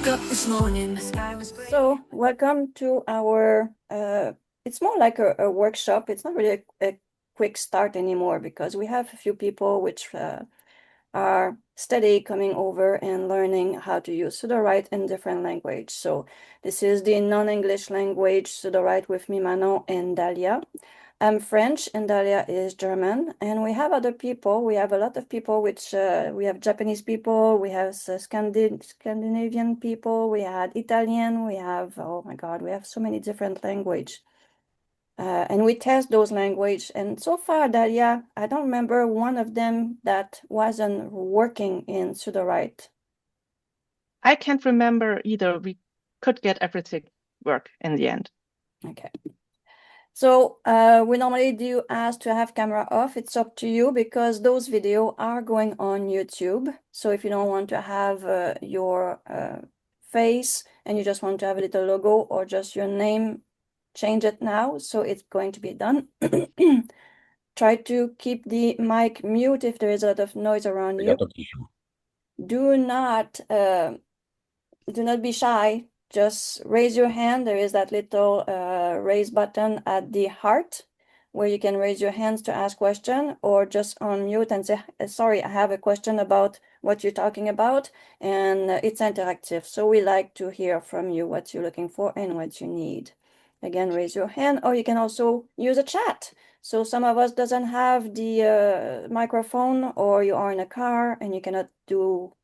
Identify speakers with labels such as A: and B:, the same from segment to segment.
A: up this morning, the sky was gray.
B: So, welcome to our, it's more like a workshop. It's not really a quick start anymore because we have a few people which are steady coming over and learning how to use Sudowrite in different language. So this is the non-English language Sudowrite with me, Manon and Dahlia. I'm French and Dahlia is German, and we have other people. We have a lot of people, which we have Japanese people, we have Scandinavian people, we had Italian, we have, oh my God, we have so many different language. And we test those language. And so far, Dahlia, I don't remember one of them that wasn't working in Sudowrite.
C: I can't remember either. We could get everything work in the end.
B: Okay. So we normally do ask to have camera off. It's up to you because those videos are going on YouTube. So if you don't want to have your face and you just want to have a little logo or just your name, change it now. So it's going to be done. Try to keep the mic mute if there is a lot of noise around you. Do not be shy. Just raise your hand. There is that little raise button at the heart where you can raise your hands to ask question, or just unmute and say, sorry, I have a question about what you're talking about. And it's interactive. So we like to hear from you what you're looking for and what you need. Again, raise your hand, or you can also use a chat. So some of us doesn't have the microphone, or you are in a car and you cannot do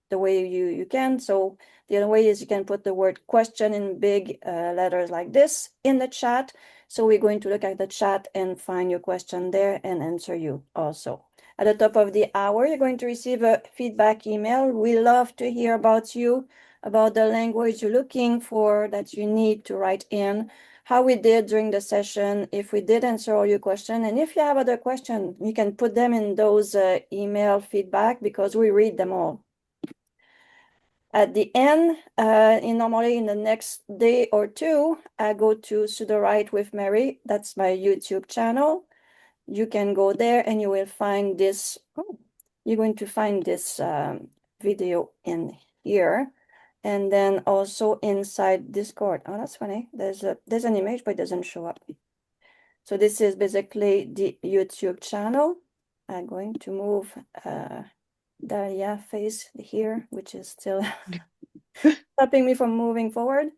B: the way you can. So the other way is you can put the word question in big letters like this in the chat. So we're going to look at the chat and find your question there and answer you also. At the top of the hour, you're going to receive a feedback email. We love to hear about you, about the language you're looking for that you need to write in, how we did during the session, if we did answer all your questions. And if you have other questions, you can put them in those email feedback because we read them all. At the end, normally in the next day or two, I go to Sudowrite with Mary. That's my YouTube channel. You can go there and you will find this. Oh, you're going to find this video in here. And then also inside Discord. Oh, that's funny. There's an image, but it doesn't show up. So this is basically the YouTube channel. I'm going to move Dahlia face here, which is still stopping me from moving forward.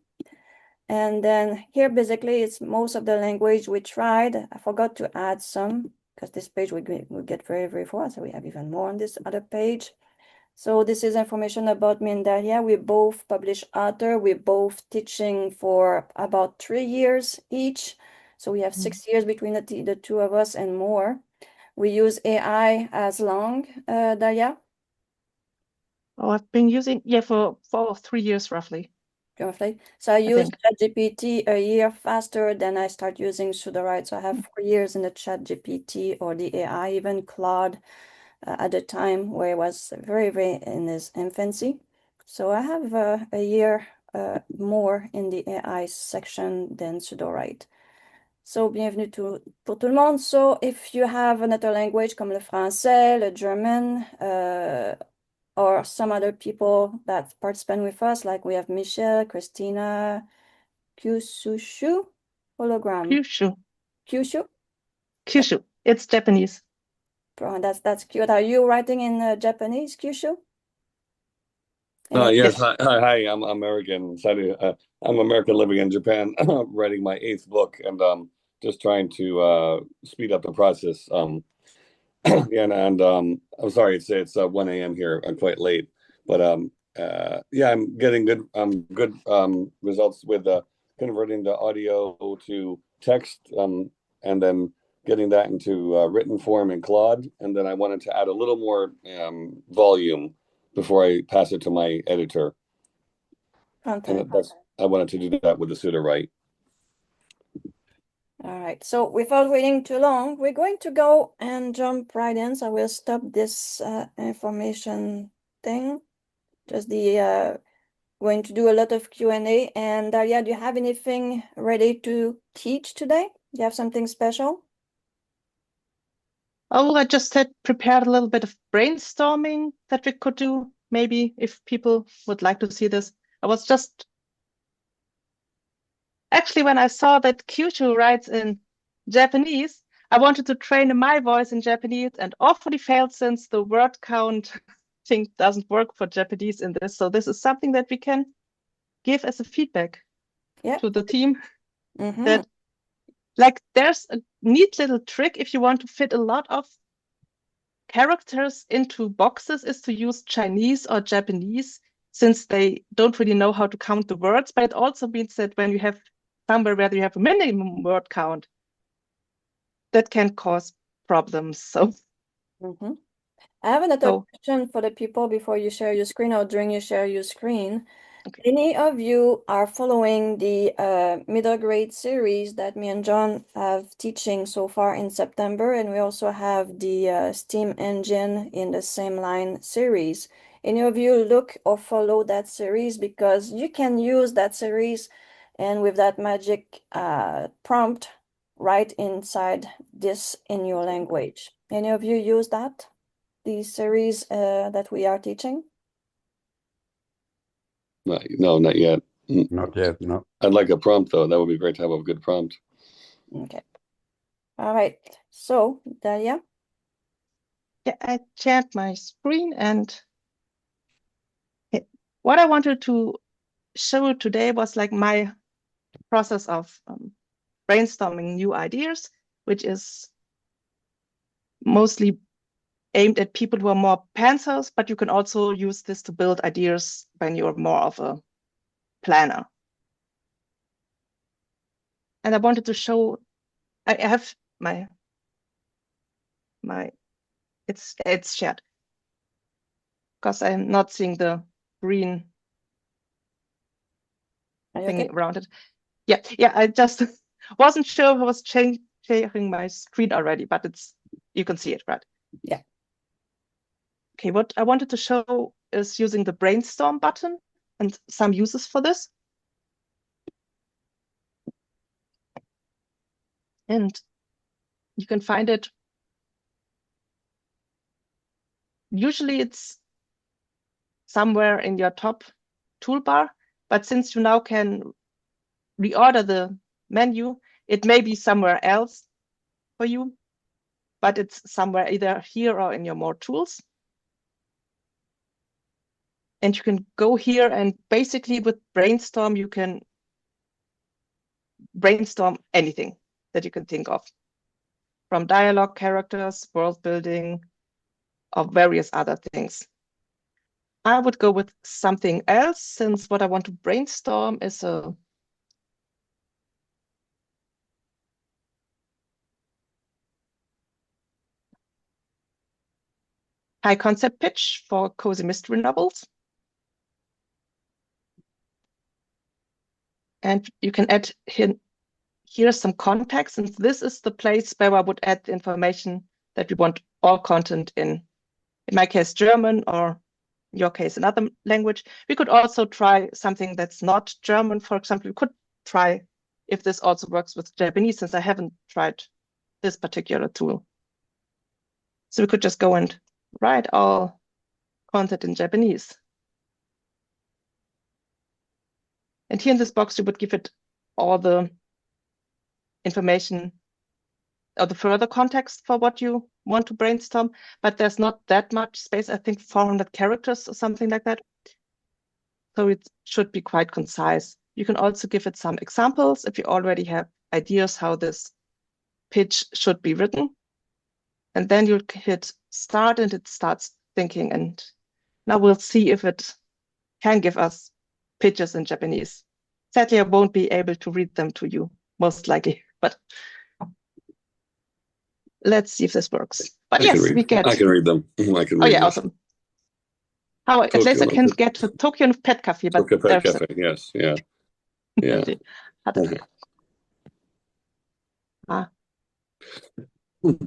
B: And then here, basically, it's most of the language we tried. I forgot to add some because this page will get very, very full. So we have even more on this other page. So this is information about me and Dahlia. We both published author. We're both teaching for about 3 years each. So we have 6 years between the two of us and more. We use AI as long, Dahlia?
C: Oh, I've been using, for 3 years roughly.
B: Roughly. So I use ChatGPT a year faster than I start using Sudowrite. So I have 4 years in the ChatGPT or the AI, even Claude at the time where it was very, very in its infancy. So I have a year more in the AI section than Sudowrite. So bienvenue pour tout le monde. So if you have another language comme le français, le German, or some other people that participate with us, like we have Michelle, Christina, Kyushu, hologram.
C: Kyushu. It's Japanese.
B: That's cute. Are you writing in Japanese, Kyushu?
D: Yes. Hi. I'm American. I'm American living in Japan, writing my 8th book, and just trying to speed up the process. And I'm sorry, it's 1 a.m. here. I'm quite late, but yeah, I'm getting good results with converting the audio to text, and then getting that into written form in Claude. And then I wanted to add a little more volume before I pass it to my editor.
B: Okay.
D: And I wanted to do that with the Sudowrite.
B: All right, so without waiting too long, we're going to go and jump right in. So I will stop this information thing. Just going to do a lot of Q&A. And Dahlia, do you have anything ready to teach today? Do you have something special?
C: Oh, I just had prepared a little bit of brainstorming that we could do, maybe if people would like to see this. I was just actually, when I saw that Kyushu writes in Japanese, I wanted to train my voice in Japanese and awfully failed since the word count thing doesn't work for Japanese in this. So this is something that we can give as a feedback to the team. That like there's a neat little trick if you want to fit a lot of characters into boxes is to use Chinese or Japanese, since they don't really know how to count the words. But it also means that when you have somewhere where you have a minimum word count, that can cause problems. So
B: I have another question for the people before you share your screen or during you share your screen.
C: Okay.
B: Any of you are following the middle grade series that me and John have teaching so far in September, and we also have the Steam Engine in the same line series. Any of you look or follow that series, because you can use that series and with that magic prompt right inside this in your language. Any of you use that? The series that we are teaching?
D: No, not yet.
E: Not yet, no.
D: I'd like a prompt, though. That would be great to have a good prompt.
B: Okay. All right. So, Dahlia?
C: Yeah, I shared my screen, and what I wanted to show today was like my process of brainstorming new ideas, which is mostly aimed at people who are more pantsers, but you can also use this to build ideas when you're more of a planner. And I wanted to show, I have my it's shared because I'm not seeing the green thing around it. Yeah, I just wasn't sure if I was sharing my screen already, but you can see it, right?
B: Yeah.
C: Okay, what I wanted to show is using the Brainstorm button and some uses for this. And you can find it. Usually it's somewhere in your top toolbar, but since you now can reorder the menu, it may be somewhere else for you, but it's somewhere either here or in your more tools. And you can go here, and basically with Brainstorm, you can brainstorm anything that you can think of, from dialogue, characters, world building, or various other things. I would go with something else, since what I want to brainstorm is a high concept pitch for cozy mystery novels. And you can add here's some context, and this is the place where I would add the information that we want all content in my case, German, or in your case, another language. We could also try something that's not German. For example, we could try if this also works with Japanese, since I haven't tried this particular tool. So we could just go and write all content in Japanese. And here in this box, you would give it all the information or the further context for what you want to brainstorm, but there's not that much space, I think 400 characters or something like that. So it should be quite concise. You can also give it some examples if you already have ideas how this pitch should be written. And then you hit start and it starts thinking. And now we'll see if it can give us pitches in Japanese. Sadly, I won't be able to read them to you, most likely, but let's see if this works. But yes, we get.
D: I can read them. I can read.
C: Oh yeah, awesome. How at least I can get to Tokyo Pet Cafe, but
D: Tokyo Pet Cafe. Yes, yeah.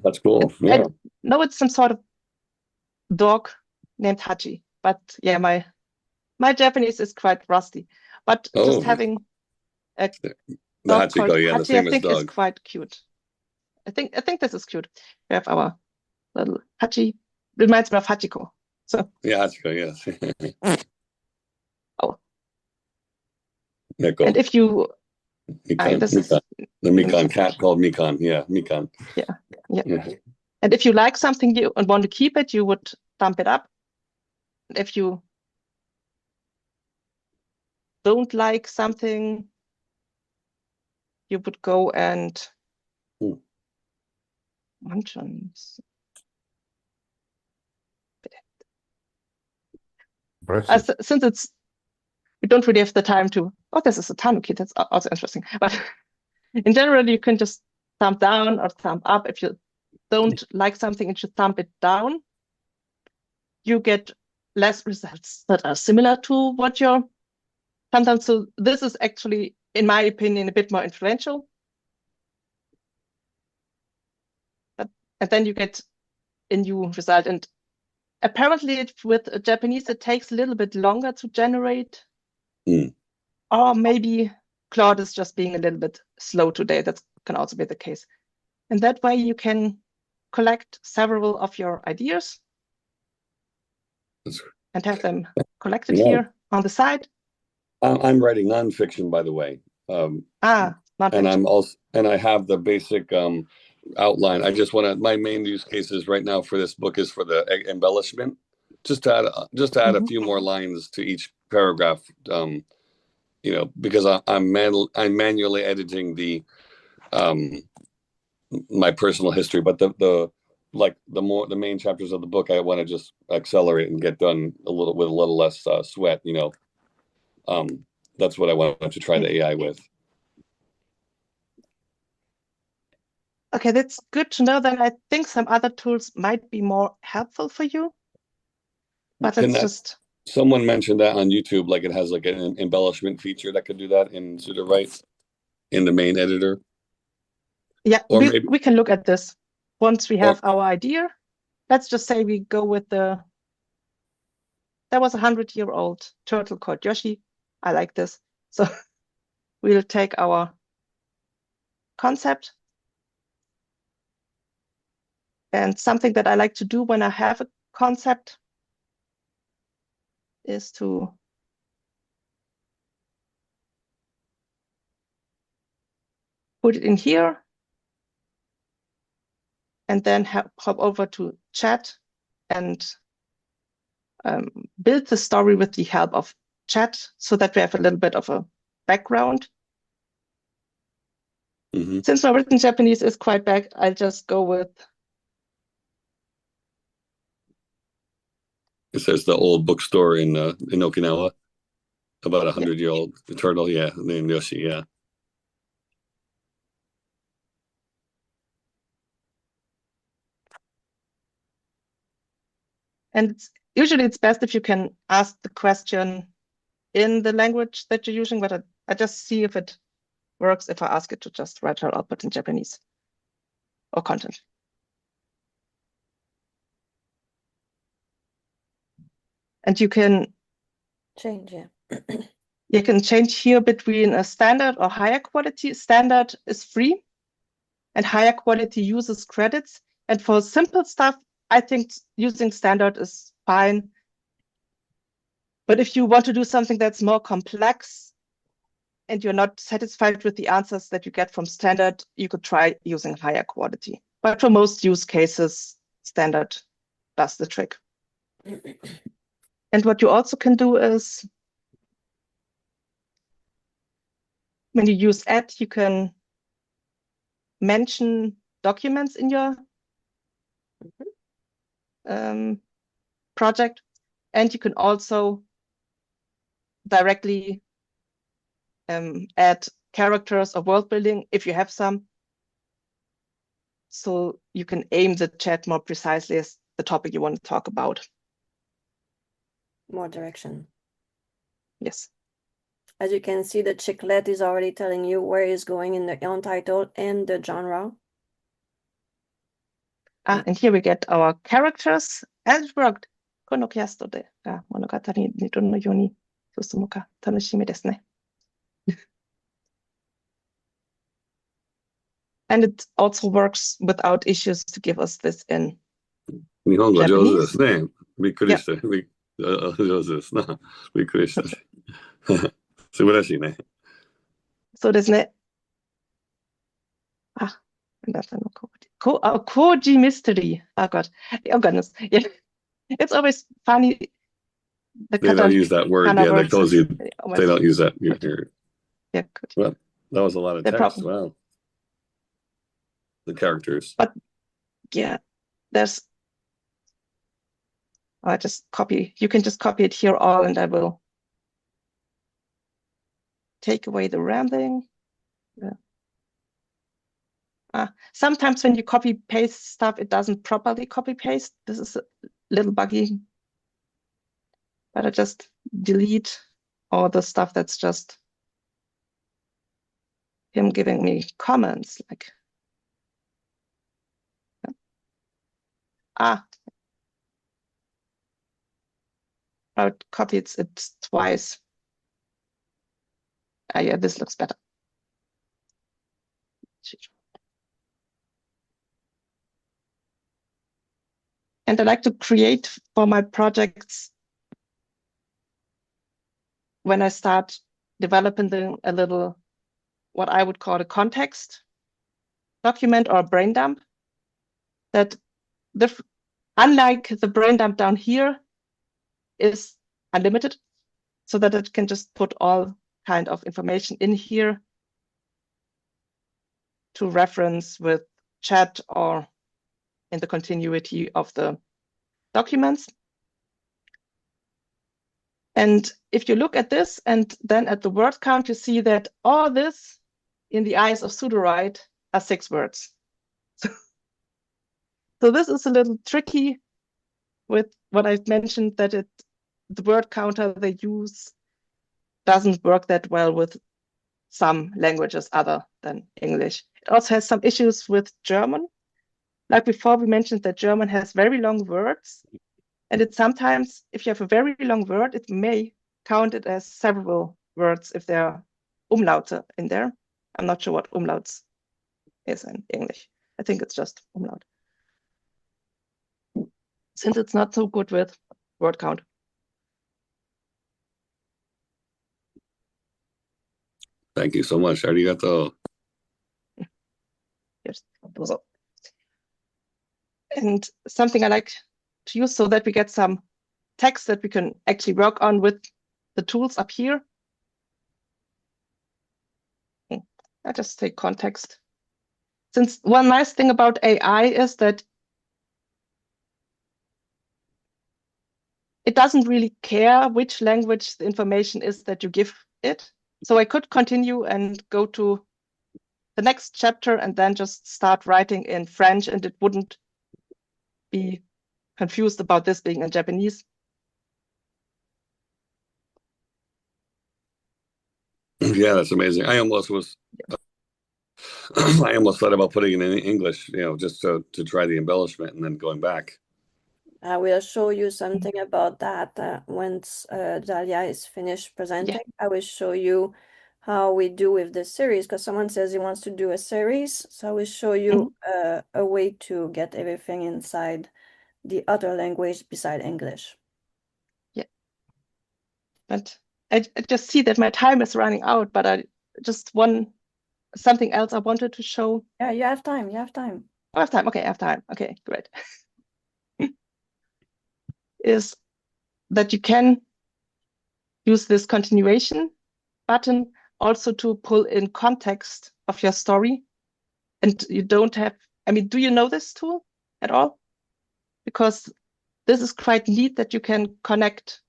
D: That's cool. Yeah.
C: No, it's some sort of dog named Hachi. But yeah, my Japanese is quite rusty. But just having a dog called Hachi, I think is quite cute. I think this is cute. We have our little Hachi. Reminds me of Hachiko. So
D: yeah, Hachiko, yes. Neko.
C: And if you,
D: Mikan,
C: this is,
D: Mikan. The Mikan cat called Mikan. Yeah, Mikan.
C: yeah.
D: Yeah.
C: And if you like something and want to keep it, you would thumb it up. And if you don't like something, you would go and since we don't really have the time to, this is a tanuki, that's also interesting. But in general, you can just thumb down or thumb up. If you don't like something and you thumb it down, you get less results that are similar to what you're sometimes. So this is actually, in my opinion, a bit more influential. And then you get a new result. And apparently with Japanese, it takes a little bit longer to generate. Or maybe Claude is just being a little bit slow today. That can also be the case. And that way you can collect several of your ideas and have them collected here on the side.
D: I'm writing nonfiction, by the way.
C: Nonfiction.
D: And I have the basic outline. I just want to, my main use cases right now for this book is for the embellishment, just to add a few more lines to each paragraph. Because I'm manually editing the my personal history, but the main chapters of the book I want to just accelerate and get done with a little less sweat. That's what I want to try the AI with.
C: Okay, that's good to know. Then I think some other tools might be more helpful for you. But
D: someone mentioned that on YouTube, like it has like an embellishment feature that could do that in Sudowrite in the main editor.
C: Yeah, we can look at this once we have our idea. Let's just say we go with there was a 100-year-old turtle called Yoshi. I like this. So we'll take our concept. And something that I like to do when I have a concept is to put it in here and then hop over to chat and build the story with the help of chat so that we have a little bit of a background. Since my written Japanese is quite bad, I'll just go with.
D: It says the old bookstore in Okinawa, about 100-year-old turtle, named Yoshi,
C: And usually it's best if you can ask the question in the language that you're using, but I just see if it works if I ask it to just write her output in Japanese or content. And you can
B: change,
C: you can change here between a standard or higher quality. Standard is free and higher quality uses credits. And for simple stuff, I think using standard is fine. But if you want to do something that's more complex and you're not satisfied with the answers that you get from standard, you could try using higher quality. But for most use cases, standard does the trick. And what you also can do is when you use add, you can mention documents in your project, and you can also directly add characters or world building if you have some. So you can aim the chat more precisely as the topic you want to talk about.
B: More direction.
C: Yes.
B: As you can see, the chiclet is already telling you where it's going in the untitled and the genre.
C: And here we get our characters, and it worked. このキャストで物語にどのように進むか楽しみですね。And it also works without issues to give us this in
D: 日本語上手ですね。びっくりした。上手ですな。びっくりした。素晴らしいね。
C: So there's no Koji mystery. Oh God. Oh goodness. Yeah. It's always funny.
D: They don't use that word. Yeah, they told you they don't use that.
C: Yeah, good.
D: Well, that was a lot of text. Wow. The characters.
C: But yeah, there's I just copy. You can just copy it here all, and I will take away the rambling. Yeah. Sometimes when you copy paste stuff, it doesn't properly copy paste. This is a little buggy, but I just delete all the stuff that's just him giving me comments like, I copied it twice. Yeah, this looks better. And I like to create for my projects when I start developing a little, what I would call a context document or a brain dump, that unlike the brain dump down here is unlimited, so that it can just put all kind of information in here to reference with chat or in the continuity of the documents. And if you look at this and then at the word count, you see that all this in the eyes of Sudowrite are 6 words. So this is a little tricky with what I've mentioned, that the word counter they use doesn't work that well with some languages other than English. It also has some issues with German. Like before, we mentioned that German has very long words. And it sometimes, if you have a very long word, it may count it as several words if there are umlaute in there. I'm not sure what umlauts is in English. I think it's just umlaut. Since it's not so good with word count.
D: Thank you so much. Arigato.
C: Yes. And something I like to use so that we get some text that we can actually work on with the tools up here. I just say context. Since one nice thing about AI is that it doesn't really care which language the information is that you give it. So I could continue and go to the next chapter and then just start writing in French, and it wouldn't be confused about this being in Japanese.
D: Yeah, that's amazing. I almost thought about putting it in English, just to try the embellishment and then going back.
B: I will show you something about that once Dahlia is finished presenting. Yeah. I will show you how we do with the series, because someone says he wants to do a series. So I will show you a way to get everything inside the other language beside English.
C: Yeah. But I just see that my time is running out, but I just something else I wanted to show.
B: Yeah, you have time. You have time.
C: I have time. Okay, I have time. Okay, great. Is that you can use this continuation button also to pull in context of your story. And you don't have, do you know this tool at all? Because this is quite neat that you can connect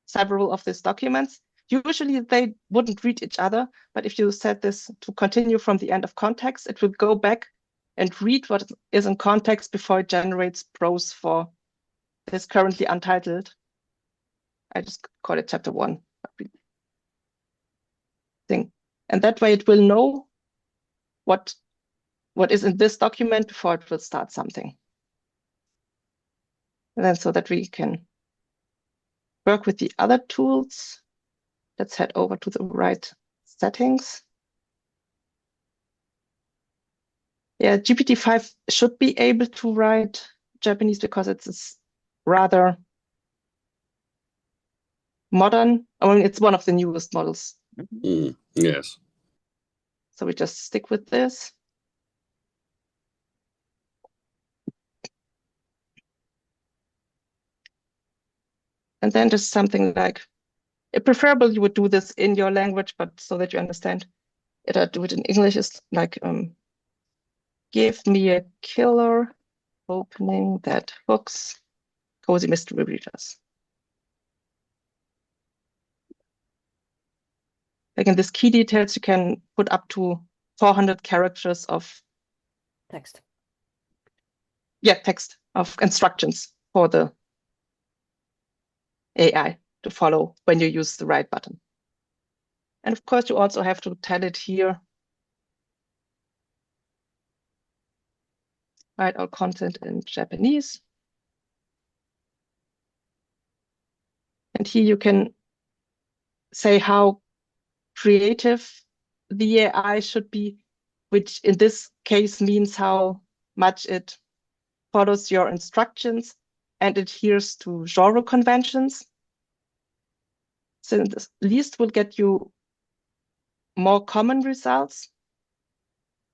C: several of these documents. Usually they wouldn't read each other, but if you set this to continue from the end of context, it will go back and read what is in context before it generates prose for this currently untitled. I just call it chapter 1 thing. And that way it will know what is in this document before it will start something. And then so that we can work with the other tools. Let's head over to the right settings. Yeah, GPT-5 should be able to write Japanese because it's rather modern. It's one of the newest models.
D: Yes.
C: So we just stick with this. And then just something like, preferably you would do this in your language, but so that you understand it, I do it in English, is like, give me a killer opening that hooks cozy mystery readers. Like in this key details, you can put up to 400 characters of
B: Text.
C: Text of instructions for the AI to follow when you use the right button. And of course, you also have to tell it here, write all content in Japanese. And here you can say how creative the AI should be, which in this case means how much it follows your instructions and adheres to genre conventions. So at least will get you more common results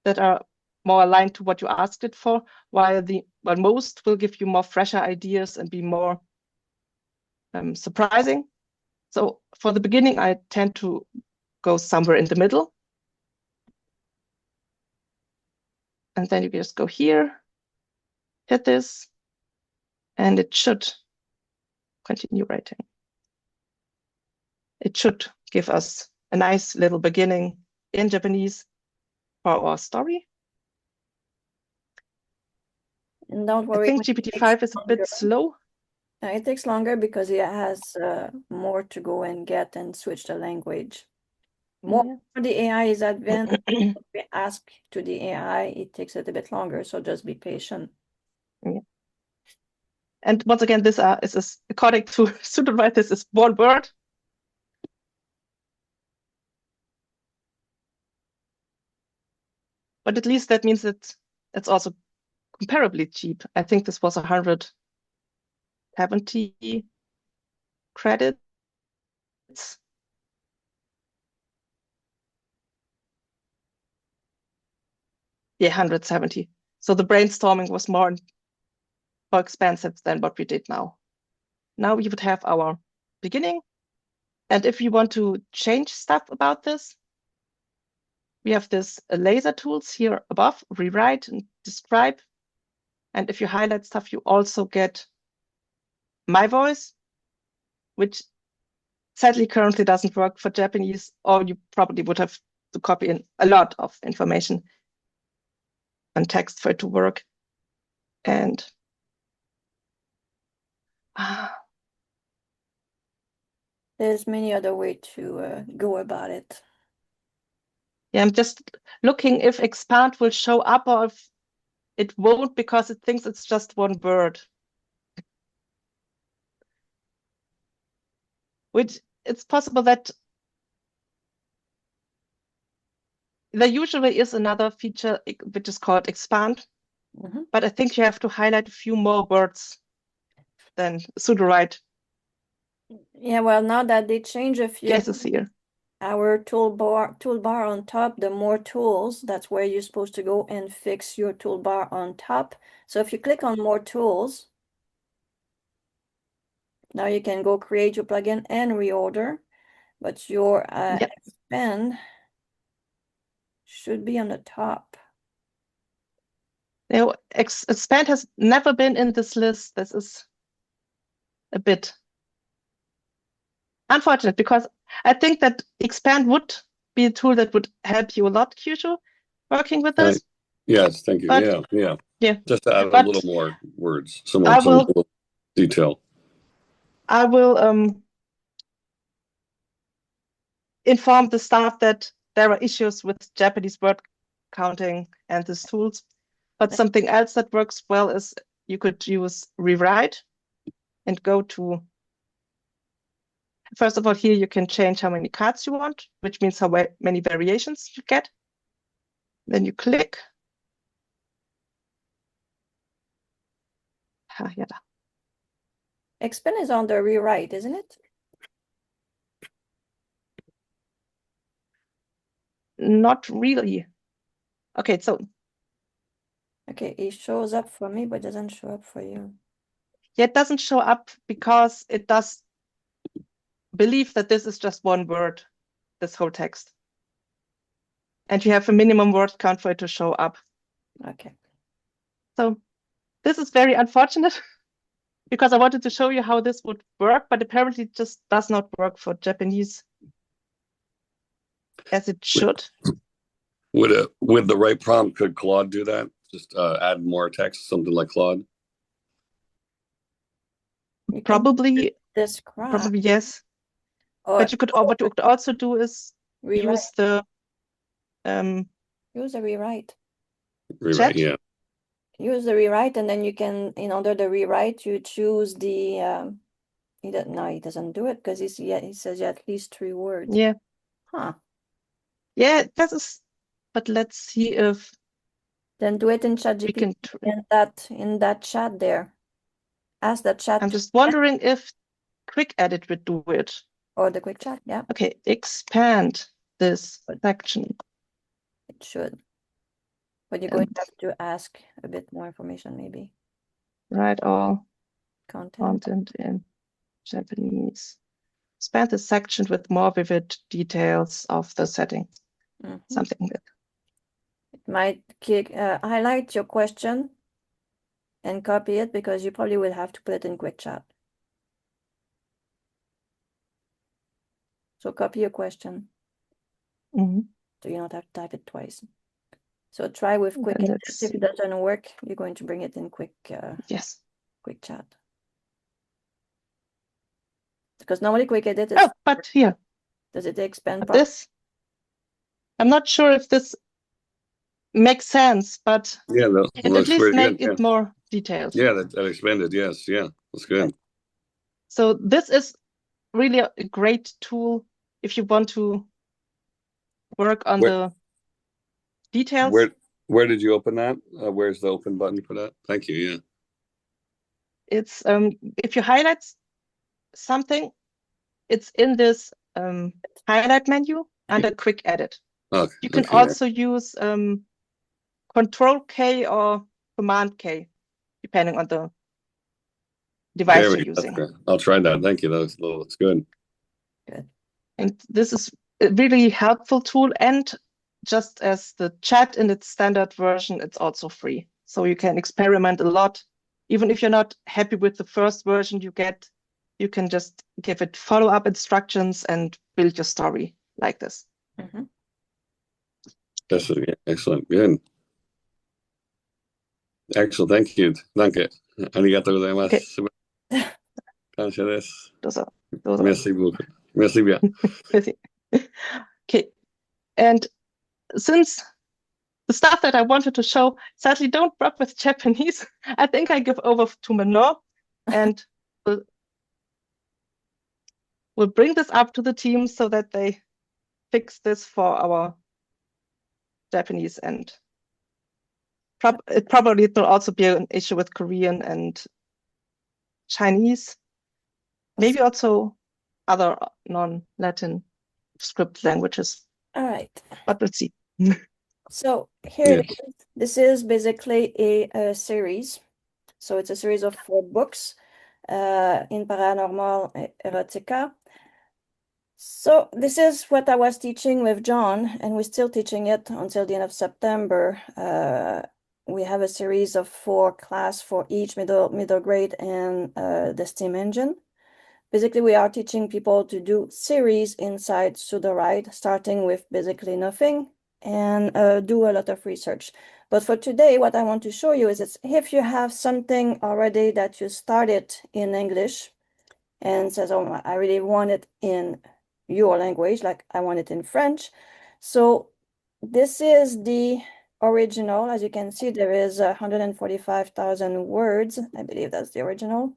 C: that are more aligned to what you asked it for, while most will give you more fresher ideas and be more surprising. So for the beginning, I tend to go somewhere in the middle. And then you just go here, hit this, and it should continue writing. It should give us a nice little beginning in Japanese for our story.
B: And don't worry,
C: I think
B: when it
C: GPT-5
B: takes
C: is a bit
B: longer.
C: slow.
B: It takes longer because it has more to go and get and switch the language. More the AI is advanced, what we ask to the AI, it takes a little bit longer. So just be patient.
C: Yeah. And once again, this is according to Sudowrite, this is one word. But at least that means that it's also comparably cheap. I think this was 170 credits. Yeah, 170. So the brainstorming was more expensive than what we did now. Now we would have our beginning. And if you want to change stuff about this, we have this laser tools here above, rewrite and describe. And if you highlight stuff, you also get my voice, which sadly currently doesn't work for Japanese, or you probably would have to copy in a lot of information and text for it to work. And
B: there's many other way to go about it.
C: yeah, I'm just looking if expand will show up or if it won't because it thinks it's just one word. Which it's possible that there usually is another feature which is called expand, but I think you have to highlight a few more words than Sudowrite.
B: Yeah, well, now that they change a few,
C: Guesses here.
B: our toolbar on top, the more tools, that's where you're supposed to go and fix your toolbar on top. So if you click on more tools, now you can go create your plugin and reorder, but your expand should be on the top.
C: No, expand has never been in this list. This is a bit unfortunate because I think that expand would be a tool that would help you a lot, Kyushu, working with this.
D: Yes, thank you.
C: But,
D: yeah. Just to add a little more words, some detail.
C: I will inform the staff that there are issues with Japanese word counting and these tools. But something else that works well is you could use rewrite and go to, first of all, here you can change how many cards you want, which means how many variations you get. Then you click.
B: Expand is on the rewrite, isn't it?
C: not really. Okay, so
B: Okay, it shows up for me, but doesn't show up for you.
C: yeah, it doesn't show up because it does believe that this is just one word, this whole text. And you have a minimum word count for it to show up.
B: Okay.
C: So this is very unfortunate because I wanted to show you how this would work, but apparently it just does not work for Japanese as it should.
D: With the right prompt, could Claude do that? Just add more text, something like Claude.
B: You can
C: Probably
B: describe
C: yes.
B: or
C: But what you could also do is
B: rewrite.
C: use the
B: Use a rewrite.
D: Rewrite,
C: chat.
D: yeah.
B: Use the rewrite, and then you can, under the rewrite, you choose the. He doesn't do it because he says at least 3 words.
C: Yeah.
B: Huh.
C: Yeah, that is. But let's see if
B: Then do it in
C: we
B: ChatGPT
C: can.
B: in that chat there. Ask the chat.
C: I'm just wondering if quick edit would do it.
B: Or the quick chat, yeah.
C: Okay, expand this section.
B: It should. But you're going to have to ask a bit more information, maybe.
C: Write all
B: Content.
C: in Japanese. Expand the section with more vivid details of the setting. Something like that.
B: It might highlight your question and copy it, because you probably will have to put it in quick chat. So copy your question. So you don't have to type it twice. So try with quick edit. If it doesn't work, you're going to bring it in quick
C: yes.
B: Quick chat. Because normally quick edit is
C: but here.
B: Does it expand
C: this? I'm not sure if this makes sense, but
D: yeah,
C: it at least make it more detailed.
D: Yeah, that expanded, yes, yeah, that's good.
C: So this is really a great tool if you want to work on the details.
D: Where did you open that? Where's the open button for that? Thank you, yeah.
C: It's if you highlight something, it's in this highlight menu under quick edit. You can also use Control K or Command K, depending on the device you're using.
D: I'll try that. Thank you. That's good.
B: Good.
C: And this is a really helpful tool. And just as the chat in its standard version, it's also free. So you can experiment a lot. Even if you're not happy with the first version you get, you can just give it follow-up instructions and build your story like this.
D: That's excellent. Good. Excellent. Thank you. Danke. Arigatou gozaimasu. Kansha desu. Merci beaucoup. Merci bien.
C: Okay. And since the stuff that I wanted to show sadly don't work with Japanese, I think I give over to Manon and we'll bring this up to the team so that they fix this for our Japanese, and it probably will also be an issue with Korean and Chinese, maybe also other non-Latin script languages.
B: All right.
C: But we'll see.
B: So here it is. This is basically a series. So it's a series of 4 books in Paranormal Erotica. So this is what I was teaching with John, and we're still teaching it until the end of September. We have a series of 4 classes for each middle grade and the STEAM engine. Basically, we are teaching people to do series inside Sudowrite, starting with basically nothing, and do a lot of research. But for today, what I want to show you is if you have something already that you started in English and says, oh, I really want it in your language, like I want it in French. So this is the original. As you can see, there is 145,000 words. I believe that's the original,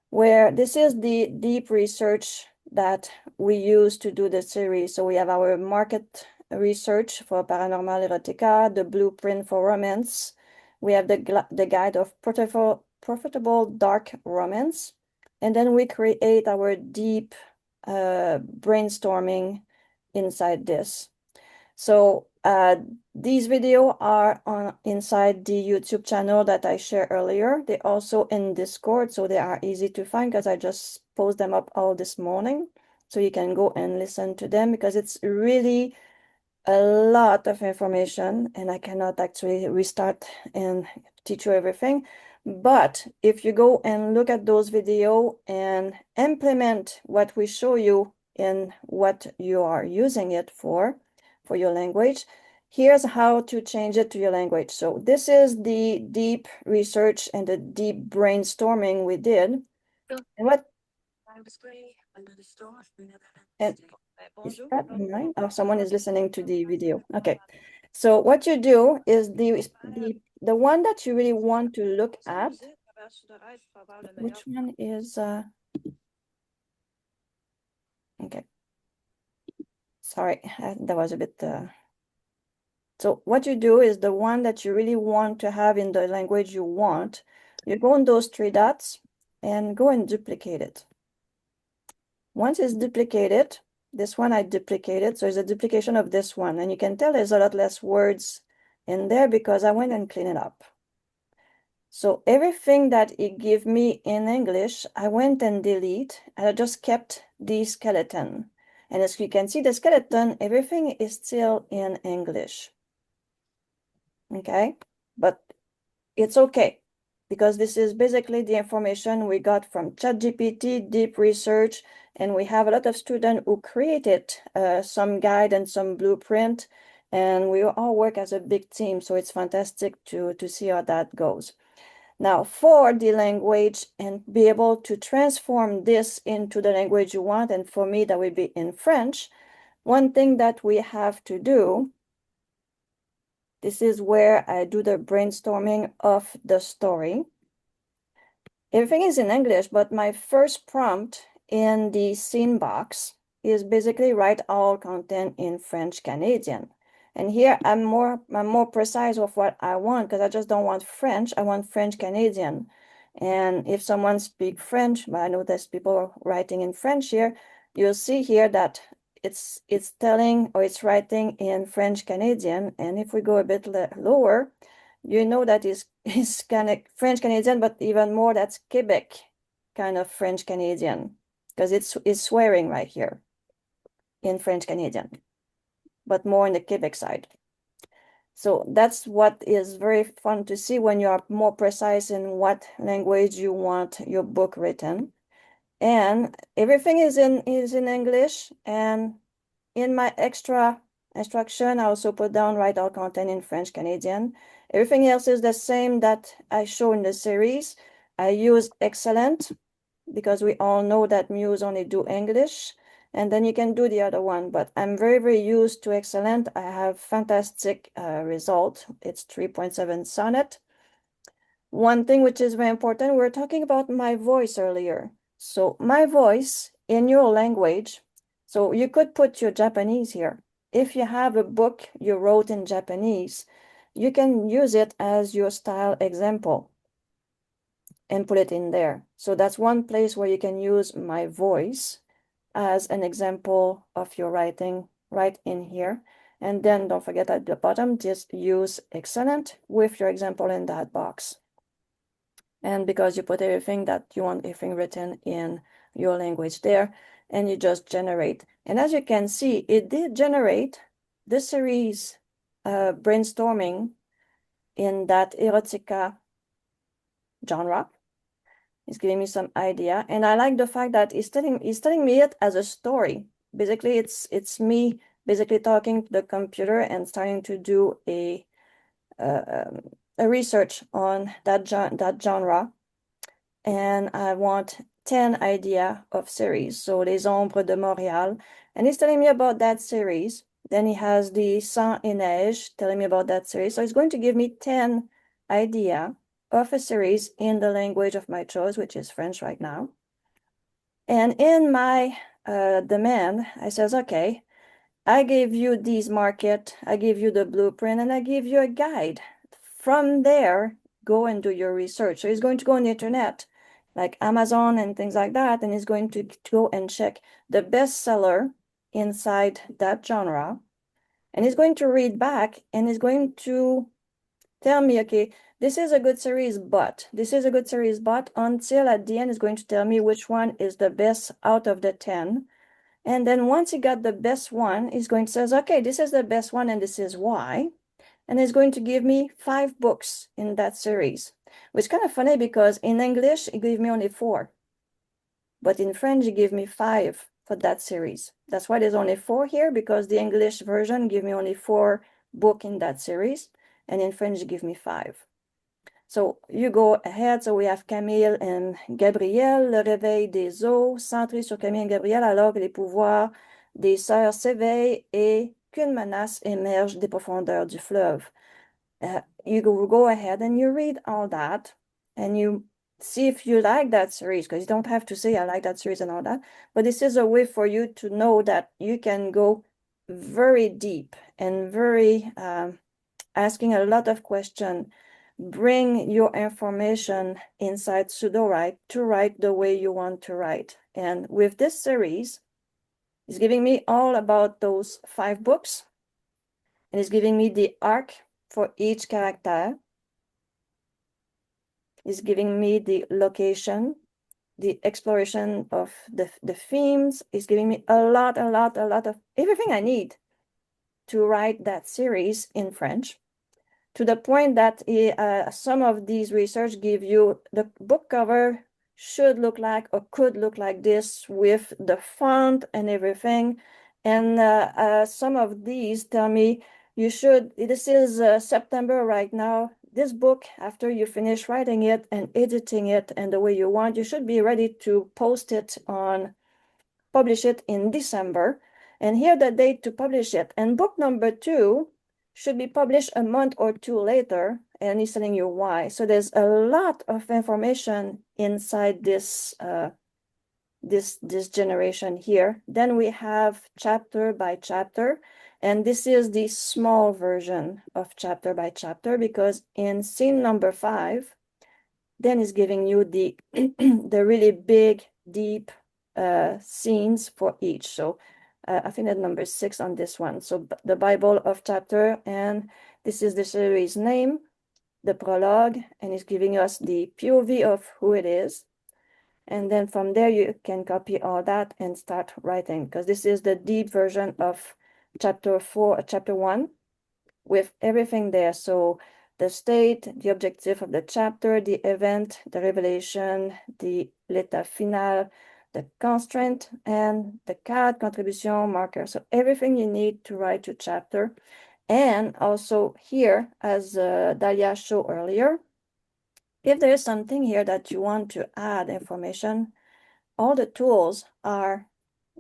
B: where this is the deep research that we use to do the series. So we have our market research for Paranormal Erotica, the blueprint for romance. We have the guide of profitable dark romance. And then we create our deep brainstorming inside this. So these videos are on inside the YouTube channel that I shared earlier. They're also in Discord, so they are easy to find because I just post them up all this morning. So you can go and listen to them because it's really a lot of information and I cannot actually restart and teach you everything. But if you go and look at those videos and implement what we show you in what you are using it for your language, here's how to change it to your language. So this is the deep research and the deep brainstorming we did. And what and is that mine? Oh, someone is listening to the video. Okay. So what you do is the one that you really want to look at. Which one is okay. Sorry, that was a bit so what you do is the one that you really want to have in the language you want. You go on those three dots and go and duplicate it. Once it's duplicated, this one I duplicated, so it's a duplication of this one. And you can tell there's a lot less words in there because I went and cleaned it up. So everything that it gave me in English, I went and delete, and I just kept the skeleton. And as you can see, the skeleton, everything is still in English. Okay, but it's okay because this is basically the information we got from ChatGPT, deep research, and we have a lot of students who created some guide and some blueprint, and we all work as a big team, so it's fantastic to see how that goes. Now, for the language and be able to transform this into the language you want, and for me, that would be in French, one thing that we have to do, this is where I do the brainstorming of the story. Everything is in English, but my first prompt in the scene box is basically write all content in French Canadian. And here I'm more precise of what I want because I just don't want French, I want French Canadian. And if someone speaks French, but I know there's people writing in French here, you'll see here that it's telling or it's writing in French Canadian. And if we go a bit lower, you know that is kind of French Canadian, but even more that's Quebec kind of French Canadian because it's swearing right here in French Canadian, but more on the Quebec side. So that's what is very fun to see when you are more precise in what language you want your book written. And everything is in English. And in my extra instruction, I also put down write all content in French Canadian. Everything else is the same that I show in the series. I use excellent because we all know that Muse only do English. And then you can do the other one, but I'm very, very used to excellent. I have fantastic result. It's 3.7 sonnet. One thing which is very important, we were talking about my voice earlier. So my voice in your language, so you could put your Japanese here. If you have a book you wrote in Japanese, you can use it as your style example and put it in there. So that's one place where you can use my voice as an example of your writing right in here. And then don't forget at the bottom, just use excellent with your example in that box. And because you put everything that you want everything written in your language there, and you just generate. And as you can see, it did generate the series brainstorming in that erotica genre. It's giving me some idea. And I like the fact that he's telling me it as a story. Basically, it's me basically talking to the computer and starting to do a research on that genre. And I want 10 idea of series. So Les Ombres de Montréal. And he's telling me about that series. Then he has the Sang et Neige telling me about that series. So he's going to give me 10 idea of a series in the language of my choice, which is French right now. And in my demand, I says, okay, I gave you these market, I give you the blueprint, and I give you a guide. From there, go and do your research. So he's going to go on the internet, like Amazon and things like that, and he's going to go and check the bestseller inside that genre. And it's going to read back and it's going to tell me, okay, this is a good series, but this is a good series, but until at the end, it's going to tell me which one is the best out of the 10. And then once you got the best one, it's going to say, okay, this is the best one and this is why. And it's going to give me 5 books in that series, which is kind of funny because in English, it gave me only 4. But in French, it gave me 5 for that series. That's why there's only 4 here, because the English version gave me only 4 books in that series. And in French, it gave me 5. So you go ahead. So we have Camille and Gabriel, le réveil des eaux, centré sur Camille et Gabriel alors que les pouvoirs des sœurs s'éveillent et qu'une menace émerge des profondeurs du fleuve. You go ahead and you read all that and you see if you like that series, because you don't have to say I like that series and all that, but this is a way for you to know that you can go very deep and very asking a lot of questions. Bring your information inside Sudowrite to write the way you want to write. And with this series, it's giving me all about those 5 books. And it's giving me the arc for each character. It's giving me the location, the exploration of the themes. It's giving me a lot of everything I need to write that series in French. To the point that some of these research give you the book cover should look like or could look like this with the font and everything. And some of these tell me you should, this is September right now. This book, after you finish writing it and editing it and the way you want, you should be ready to post it on, publish it in December. And here the date to publish it. And book number 2 should be published a month or 2 later, and he's telling you why. So there's a lot of information inside this this generation here. Then we have chapter by chapter, and this is the small version of chapter by chapter, because in scene number 5, then it's giving you the the really big, deep scenes for each. So I think that number 6 on this one. So the Bible of chapter, and this is the series name, the prologue, and it's giving us the POV of who it is. And then from there, you can copy all that and start writing, because this is the deep version of chapter 1 with everything there. So the state, the objective of the chapter, the event, the revelation, the l'état final, the constraint, and the card, contribution, marker. So everything you need to write your chapter. And also here, as Dahlia showed earlier, if there is something here that you want to add information, all the tools are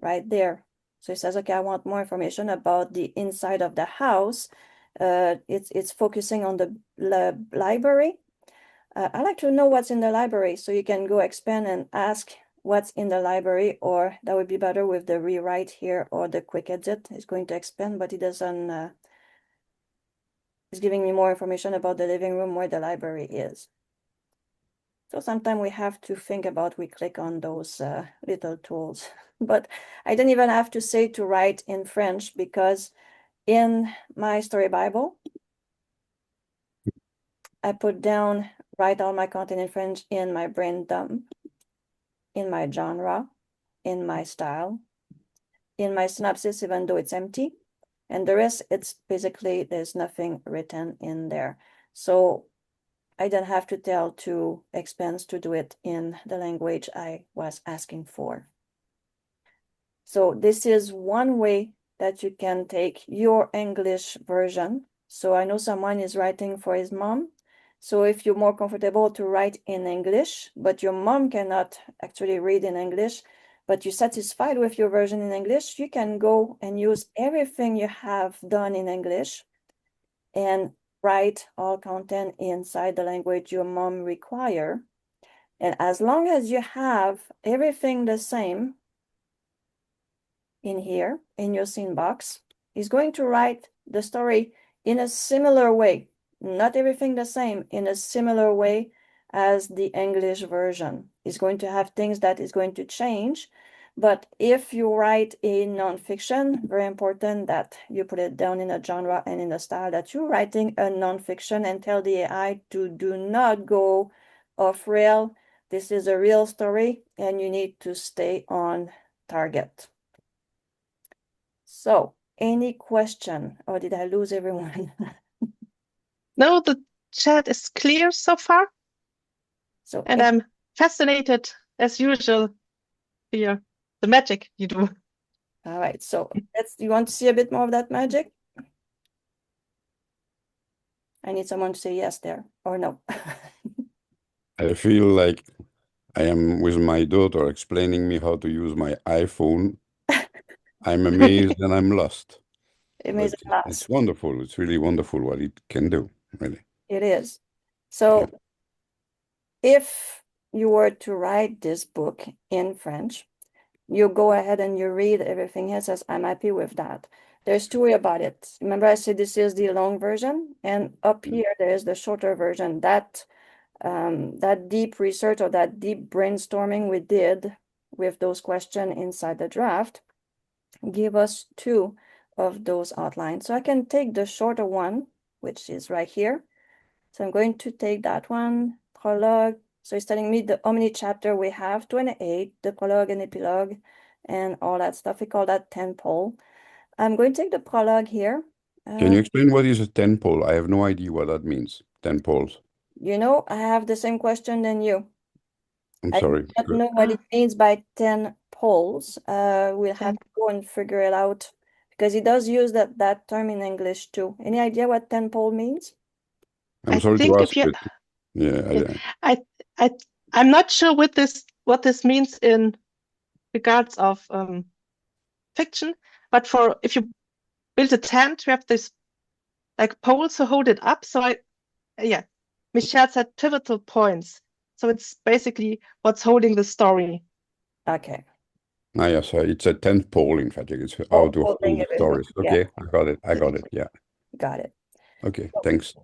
B: right there. So it says, okay, I want more information about the inside of the house. It's focusing on the library. I like to know what's in the library, so you can go expand and ask what's in the library, or that would be better with the rewrite here or the quick edit. It's going to expand, but it doesn't, it's giving me more information about the living room where the library is. So sometimes we have to think about, we click on those little tools, but I don't even have to say to write in French, because in my story Bible, I put down, write all my content in French in my brain dump, in my genre, in my style, in my synopsis, even though it's empty, and the rest, it's basically, there's nothing written in there. So I don't have to tell to Expense to do it in the language I was asking for. So this is one way that you can take your English version. So I know someone is writing for his mom. So if you're more comfortable to write in English, but your mom cannot actually read in English, but you're satisfied with your version in English, you can go and use everything you have done in English and write all content inside the language your mom require. And as long as you have everything the same in here, in your scene box, is going to write the story in a similar way. Not everything the same, in a similar way as the English version. Is going to have things that is going to change, But if you write a nonfiction, very important that you put it down in a genre and in the style that you're writing a nonfiction, and tell the AI to do not go off rail. This is a real story and you need to stay on target. So, any question, or did I lose everyone?
C: No, the chat is clear so far.
B: So,
C: And I'm fascinated, as usual, here, the magic you do.
B: all right, so you want to see a bit more of that magic? I need someone to say yes there, or no.
E: I feel like I am with my daughter explaining me how to use my iPhone. I'm amazed and I'm lost.
B: Amazing
E: But
B: class.
E: it's wonderful. It's really wonderful what it can do, really.
B: It is. So if you were to write this book in French, you go ahead and you read everything here. It says, I'm happy with that. There's two ways about it. Remember I said this is the long version, and up here there is the shorter version. That deep research or that deep brainstorming we did with those questions inside the draft give us two of those outlines. So I can take the shorter one, which is right here. So I'm going to take that one, prologue. So it's telling me how many chapters we have, 28, the prologue and epilogue, and all that stuff. We call that 10 pole. I'm going to take the prologue here.
E: Can you explain what is a 10 pole? I have no idea what that means, 10 poles.
B: You know, I have the same question than you.
E: I'm
B: I
E: sorry.
B: don't know what it means by 10 poles. We'll have to go and figure it out because he does use that term in English too. Any idea what 10 pole means?
E: I'm
C: I
E: sorry
C: think
E: to
C: if
E: ask,
C: you,
E: but yeah,
C: I'm not sure what this means in regards of fiction, but if you build a tent, you have this like poles to hold it up. So Michelle said pivotal points. So it's basically what's holding the story.
B: Okay.
E: yes, it's a 10th pole, in fact. It's how
B: Oh,
E: to hold
B: holding
E: the
B: everything.
E: stories.
B: Yeah.
E: Okay, I got it, yeah.
B: Got it.
E: Okay, thanks.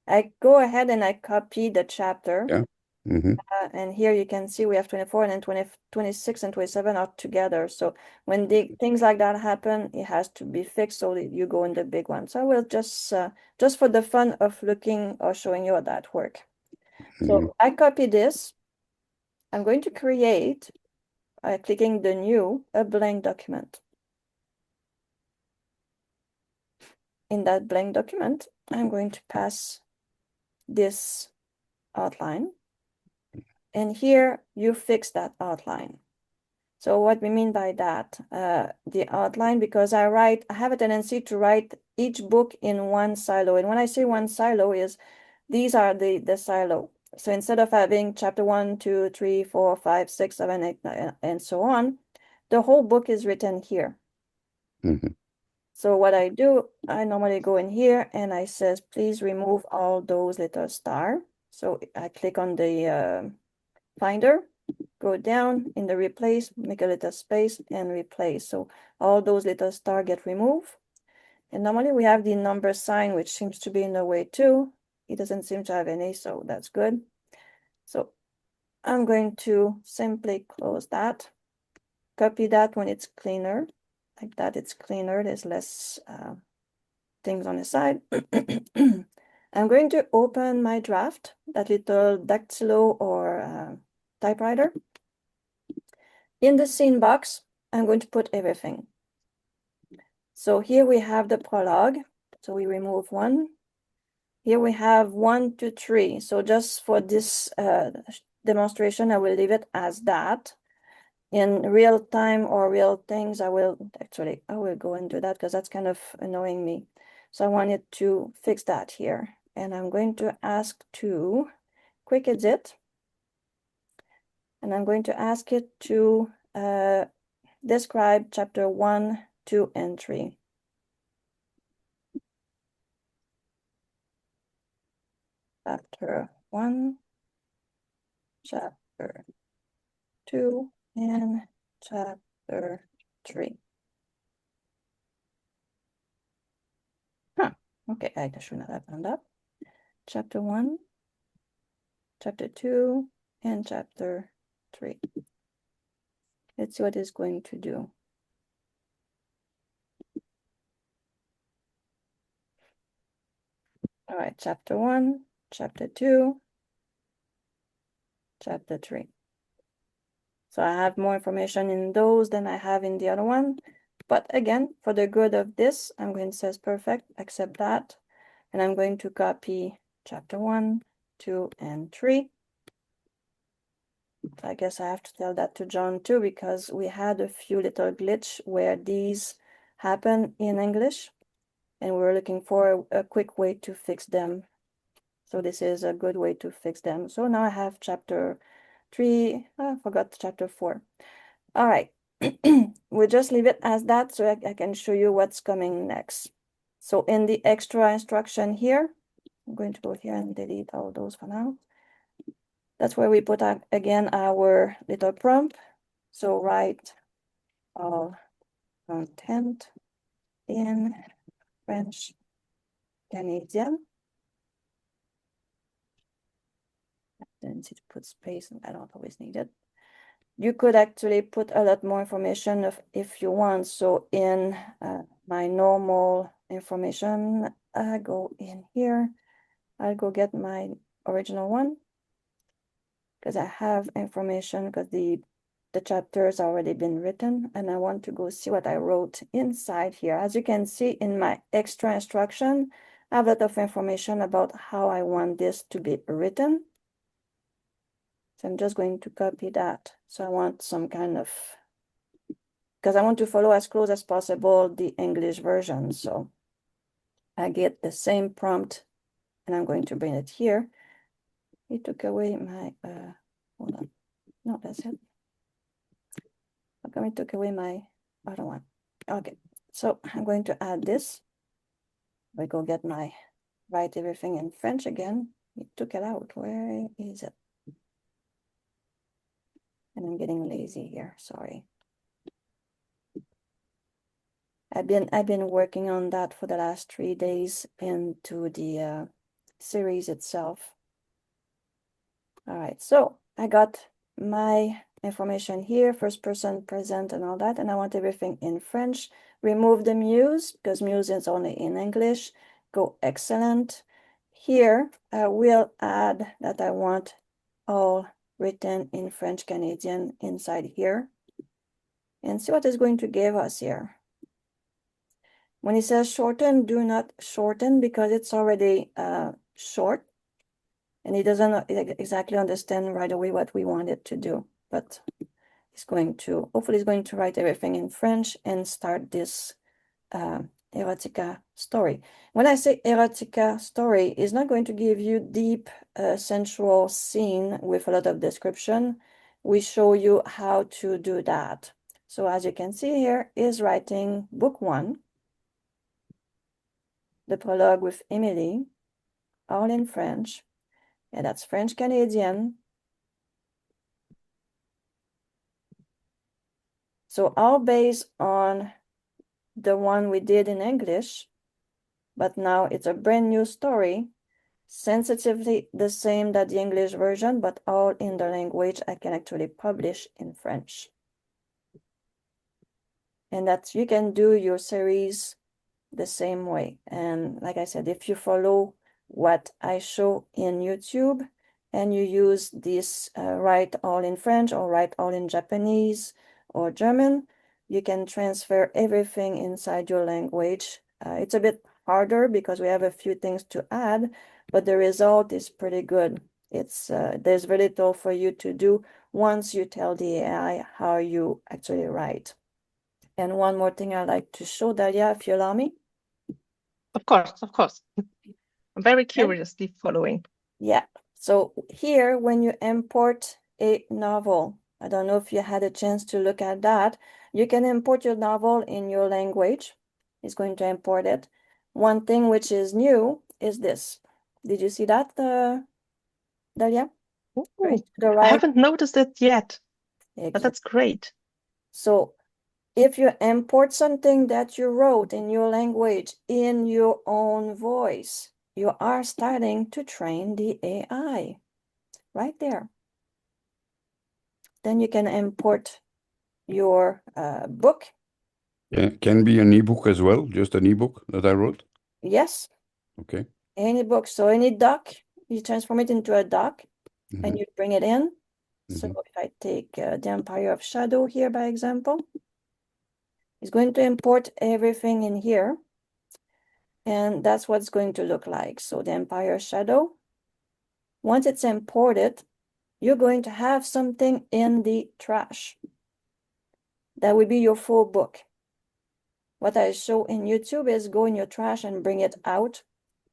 B: I go ahead and I copy the chapter.
E: Yeah. Mm-hmm.
B: And here you can see we have 24 and then 26 and 27 are together. So when things like that happen, it has to be fixed so that you go in the big one. So I will just for the fun of looking or showing you how that work. So I copy this. I'm going to create, clicking the new, a blank document. In that blank document, I'm going to pass this outline. And here you fix that outline. So what we mean by that, the outline, because I have a tendency to write each book in one silo. And when I say one silo is, these are the silo. So instead of having chapter 1, 2, 3, 4, 5, 6, 7, 8, 9, and so on, the whole book is written here.
E: Mm-hmm.
B: So what I do, I normally go in here and I says, please remove all those little star. So I click on the finder, go down in the replace, make a little space and replace. So all those little star get removed. And normally we have the number sign, which seems to be in the way too. It doesn't seem to have any, so that's good. So I'm going to simply close that, copy that when it's cleaner. Like that, it's cleaner, there's less things on the side. I'm going to open my draft, that little dactylo or typewriter. In the scene box, I'm going to put everything. So here we have the prologue. So we remove one. Here we have 1 to 3. So just for this demonstration, I will leave it as that. In real time or real things, I will go and do that because that's kind of annoying me. So I wanted to fix that here. And I'm going to ask to quick edit. And I'm going to ask it to describe chapter 1, 2, and 3. Chapter 1, chapter 2, and chapter 3. Okay, I should not have done that. Chapter 1, chapter 2, and chapter 3. Let's see what it's going to do. All right, chapter 1, chapter 2, chapter 3. So I have more information in those than I have in the other one. But again, for the good of this, I'm going to say perfect, accept that. And I'm going to copy chapter 1, 2, and 3. I guess I have to tell that to John too, because we had a few little glitch where these happen in English, and we're looking for a quick way to fix them. So this is a good way to fix them. So now I have chapter 3. I forgot chapter 4. All right. We'll just leave it as that so I can show you what's coming next. So in the extra instruction here, I'm going to go here and delete all those for now. That's where we put again our little prompt. So write all content in French Canadian. Then need to put space, and I don't always need it. You could actually put a lot more information if you want. So in my normal information, I go in here. I'll go get my original one because I have information because the chapters already been written, and I want to go see what I wrote inside here. As you can see in my extra instruction, I have a lot of information about how I want this to be written. So I'm just going to copy that. So I want some kind of, because I want to follow as close as possible the English version. So I get the same prompt and I'm going to bring it here. It took away my, hold on. No, that's it. How come it took away my other one? Okay, so I'm going to add this. I go get my, write everything in French again. It took it out. Where is it? And I'm getting lazy here, sorry. I've been working on that for the last 3 days into the series itself. All right, so I got my information here, first person, present, and all that, and I want everything in French. Remove the muse because muse is only in English. Go excellent. Here I will add that I want all written in French Canadian inside here, and see what it's going to give us here. When it says shorten, do not shorten because it's already short, and it doesn't exactly understand right away what we want it to do. But it's going to, hopefully it's going to write everything in French and start this erotica story. When I say erotica story, it's not going to give you deep sensual scene with a lot of description. We show you how to do that. So as you can see here is writing book 1. The prologue with Emily, all in French. And that's French Canadian. So all based on the one we did in English, but now it's a brand new story, sensitively the same that the English version, but all in the language I can actually publish in French. And that you can do your series the same way. And like I said, if you follow what I show in YouTube and you use this write all in French or write all in Japanese or German, you can transfer everything inside your language. It's a bit harder because we have a few things to add, but the result is pretty good. It's there's very little for you to do once you tell the AI how you actually write. And one more thing I'd like to show, Dahlia, if you allow me.
C: Of course, of course. I'm very curiously following.
B: Yeah, so here when you import a novel, I don't know if you had a chance to look at that, you can import your novel in your language. It's going to import it. One thing which is new is this. Did you see that, Dahlia?
C: Ooh,
B: The
C: I
B: right.
C: haven't noticed it yet, but
B: Exactly.
C: that's great.
B: So if you import something that you wrote in your language in your own voice, you are starting to train the AI right there. Then you can import your book.
E: Can be an ebook as well, just an ebook that I wrote.
B: Yes,
E: Okay.
B: any book. So any doc, you transform it into a doc and
E: Mhm.
B: you bring it in. So
E: Mhm.
B: if I take the Empire of Shadow here, by example, it's going to import everything in here. And that's what it's going to look like. So the Empire Shadow, once it's imported, you're going to have something in the trash. That would be your full book. What I show in YouTube is go in your trash and bring it out.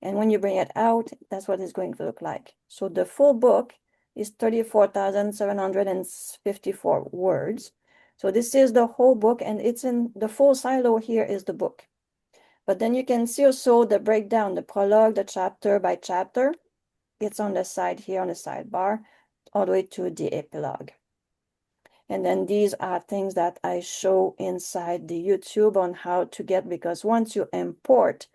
B: And when you bring it out, that's what it's going to look like. So the full book is 34,754 words. So this is the whole book, and it's in the full silo here is the book. But then you can see also the breakdown, the prologue, the chapter by chapter. It's on the side here on the sidebar, all the way to the epilogue. And then these are things that I show inside the YouTube on how to get, because once you import,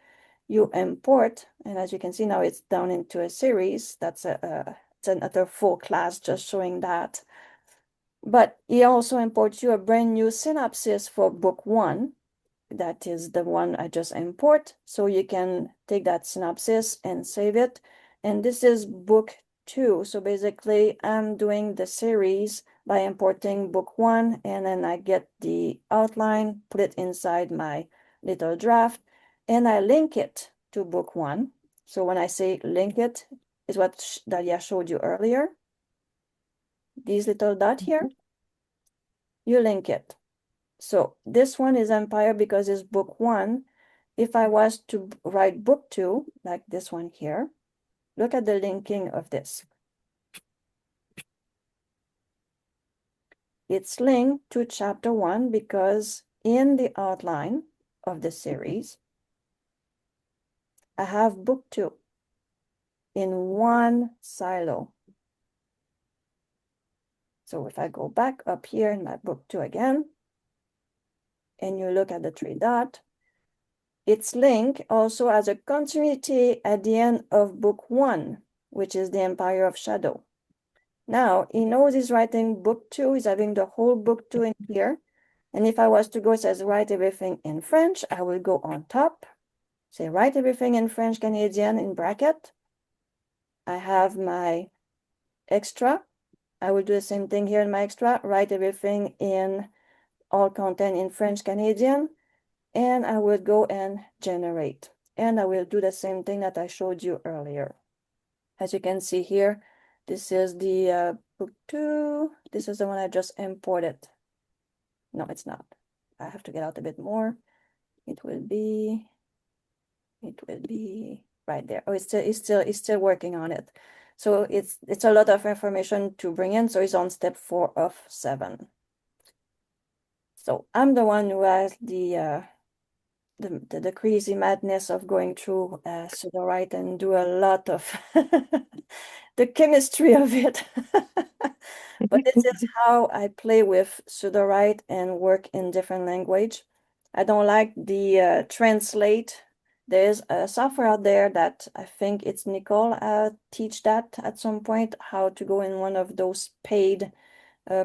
B: and as you can see now, it's down into a series. That's it's another full class just showing that. But it also imports you a brand new synopsis for book 1. That is the one I just import. So you can take that synopsis and save it. And this is book 2. So basically I'm doing the series by importing book 1, and then I get the outline, put it inside my little draft, and I link it to book 1. So when I say link it, is what Dahlia showed you earlier. These little dot here, you link it. So this one is Empire because it's book 1. If I was to write book 2, like this one here, look at the linking of this. It's linked to chapter 1 because in the outline of the series, I have book 2 in one silo. So if I go back up here in my book 2 again, and you look at the 3 dot, it's linked also as a continuity at the end of book 1, which is the Empire of Shadow. Now, he knows he's writing book 2, he's having the whole book 2 in here. And if I was to go, it says write everything in French, I will go on top, say write everything in French Canadian in bracket. I have my extra. I will do the same thing here in my extra, write everything in all content in French Canadian, and I will go and generate. And I will do the same thing that I showed you earlier. As you can see here, this is the book 2. This is the one I just imported. No, it's not. I have to get out a bit more. It will be right there. Oh, it's still working on it. So it's a lot of information to bring in. So it's on step 4 of 7. So I'm the one who has the crazy madness of going through Sudowrite and do a lot of the chemistry of it. But this is how I play with Sudowrite and work in different language. I don't like the translate. There's a software out there that I think it's Nicole teach that at some point, how to go in one of those paid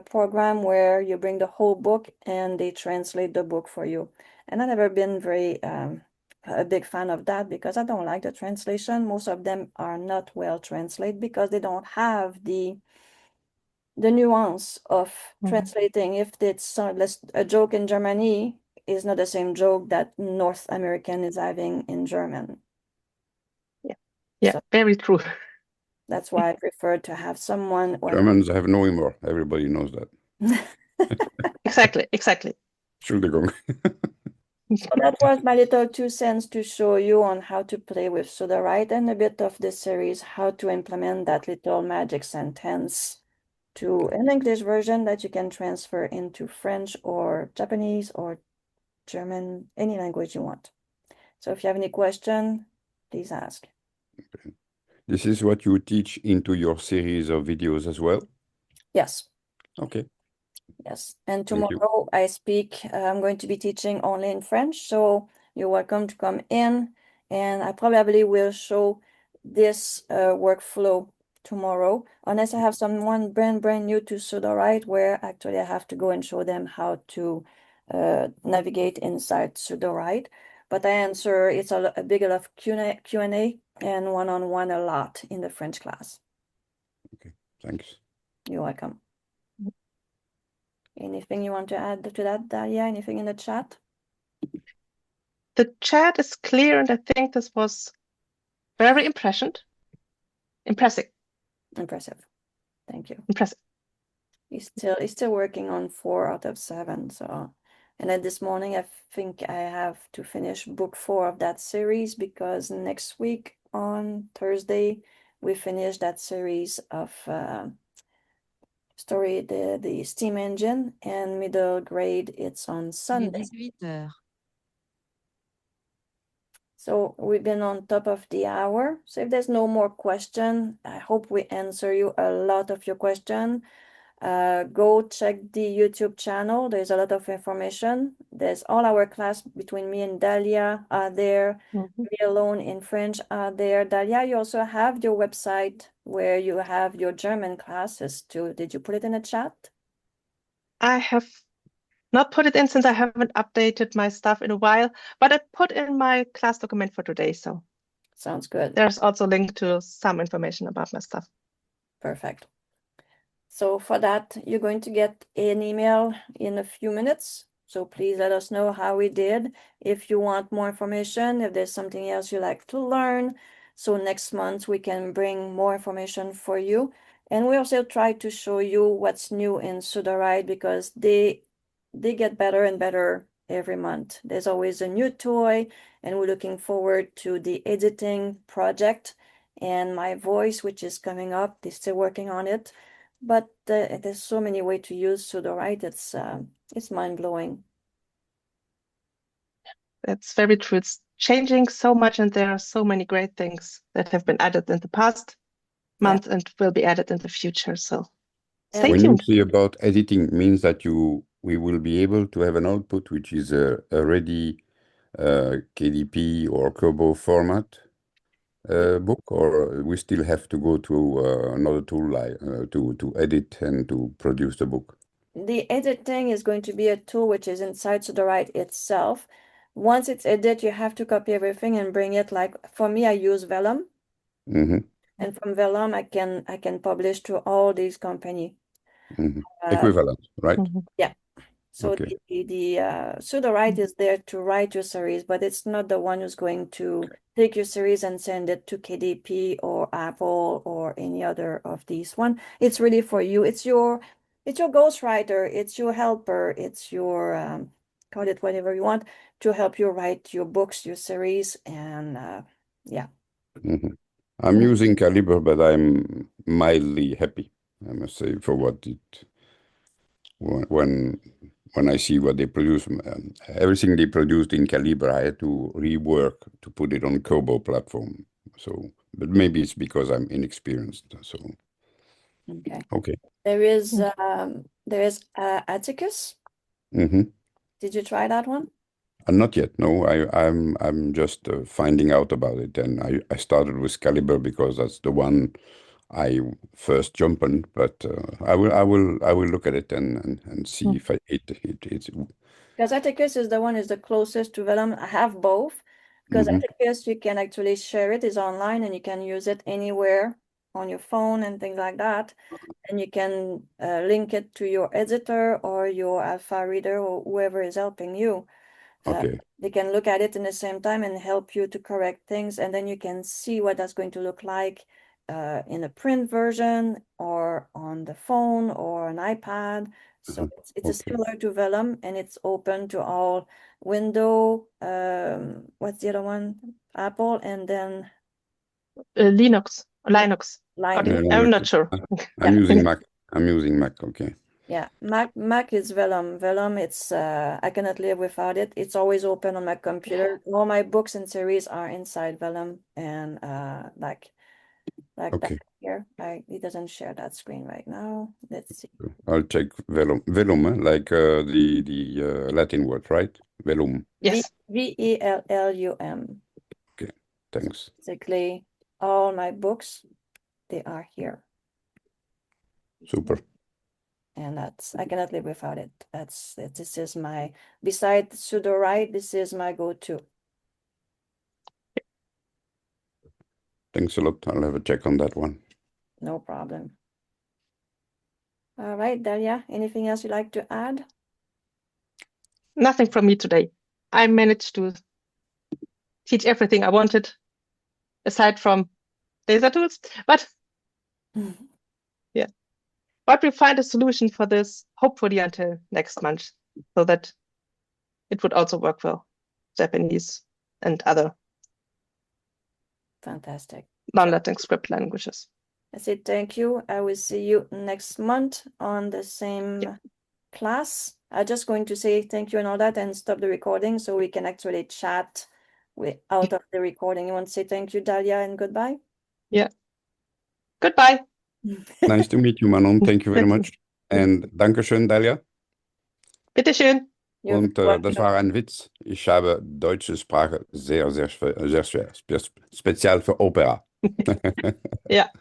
B: program where you bring the whole book and they translate the book for you. And I've never been very a big fan of that because I don't like the translation. Most of them are not well translated because they don't have the nuance of translating. If it's a joke in Germany is not the same joke that North American is having in German.
C: Yeah,
B: So
C: very true.
B: that's why I prefer to have someone.
E: Germans have no humor. Everybody knows that.
C: Exactly.
E: Entschuldigung.
B: So that was my little 2 cents to show you on how to play with Sudowrite and a bit of this series, how to implement that little magic sentence to an English version that you can transfer into French or Japanese or German, any language you want. So if you have any question, please ask.
E: Okay. This is what you teach into your series of videos as well?
B: Yes.
E: Okay.
B: Yes. And
E: Thank you.
B: tomorrow I'm going to be teaching only in French. So you're welcome to come in, and I probably will show this workflow tomorrow, unless I have someone brand new to Sudowrite, where actually I have to go and show them how to navigate inside Sudowrite. But I answer, it's a big enough Q&A and one-on-one a lot in the French class.
E: Okay, thanks.
B: You're welcome. Anything you want to add to that, Dahlia? Anything in the chat?
C: The chat is clear, and I think this was very impressive.
B: Impressive. Thank you.
C: Impressive.
B: He's still working on 4 out of 7. So, and then this morning I think I have to finish book 4 of that series, because next week on Thursday we finish that series of story, the steam engine, and middle grade it's on
A: Il est
B: Sunday.
A: 18 heures.
B: So we've been on top of the hour. So if there's no more question, I hope we answer you a lot of your question. Go check the YouTube channel. There's a lot of information. There's all our class between me and Dahlia are there. Me alone in French are there. Dahlia, you also have your website where you have your German classes too. Did you put it in the chat?
C: I have not put it in since I haven't updated my stuff in a while, but I put in my class document for today. So
B: Sounds good.
C: there's also a link to some information about my stuff.
B: Perfect. So for that, you're going to get an email in a few minutes. So please let us know how we did. If you want more information, if there's something else you like to learn. So next month we can bring more information for you. And we also try to show you what's new in Sudowrite, because they get better and better every month. There's always a new toy, and we're looking forward to the editing project and my voice, which is coming up. They're still working on it. But there's so many ways to use Sudowrite. It's mind-blowing.
C: That's very true. It's changing so much, and there are so many great things that have been added in the past month and will be added in the future. So stay
E: When you
C: tuned.
E: say about editing, means that we will be able to have an output which is a ready KDP or Kobo format book, or we still have to go to another tool like to edit and to produce the book?
B: The editing is going to be a tool which is inside Sudowrite itself. Once it's edited, you have to copy everything and bring it. Like for me, I use Vellum,
E: Mm-hmm.
B: and from Vellum, I can publish to all these companies.
E: Mm-hmm. Equivalent, right?
B: Yeah. So
E: Okay.
B: the Sudowrite is there to write your series, but it's not the one who's going to take your series and send it to KDP or Apple or any other of these one. It's really for you. It's your ghostwriter. It's your helper. It's your call it whatever you want to help you write your books, your series, and yeah.
E: Mm-hmm. I'm using Calibre, but I'm mildly happy, I must say, for what it when I see what they produce. Everything they produced in Calibre, I had to rework to put it on Kobo platform. So, but maybe it's because I'm inexperienced. So,
B: Okay. There is Atticus.
E: Mm-hmm.
B: Did you try that one?
E: Not yet. No, I'm just finding out about it, and I started with Calibre because that's the one I first jumped on. But I will look at it and see if it's.
B: Because Atticus is the closest to Vellum. I have both. Because Atticus, you can actually share it. It's online, and you can use it anywhere on your phone and things like that. And you can link it to your editor or your alpha reader or whoever is helping you.
E: Okay.
B: They can look at it in the same time and help you to correct things, and then you can see what that's going to look like in a print version or on the phone or an iPad. So it's similar to Vellum, and it's open to all Windows, what's the other one? Apple, and then
C: Linux.
B: Linux.
C: I'm not sure.
E: I'm using Mac. Okay.
B: Yeah, Mac is Vellum. Vellum, it's I cannot live without it. It's always open on my computer. All my books and series are inside Vellum, and like
E: Okay.
B: that here. It doesn't share that screen right now. Let's see.
E: I'll check Vellum, like the Latin word, right? Vellum.
C: Yes.
B: Vellum.
E: Okay, thanks.
B: Basically, all my books they are here.
E: Super.
B: And I cannot live without it. This is my, besides Sudowrite, this is my go-to.
E: Thanks a lot. I'll have a check on that one.
B: No problem. All right, Dahlia, anything else you'd like to add?
C: Nothing from me today. I managed to teach everything I wanted, aside from laser tools. But yeah, but we'll find a solution for this, hopefully until next month, so that it would also work well, Japanese and other
B: Fantastic.
C: non-Latin script languages.
B: I say thank you. I will see you next month on the same class. I'm just going to say thank you and all that and stop the recording so we can actually chat out of the recording. You want to say thank you, Dahlia, and goodbye?
C: Yeah. Goodbye.
E: Nice to meet you, Manon. Thank you very much. And Dankeschön, Dahlia.
C: Bitteschön.
B: You're
E: Und
B: welcome.
E: das war ein Witz. Ich habe deutsche Sprache sehr, sehr schwer. Speziell für Opera.
C: Ja.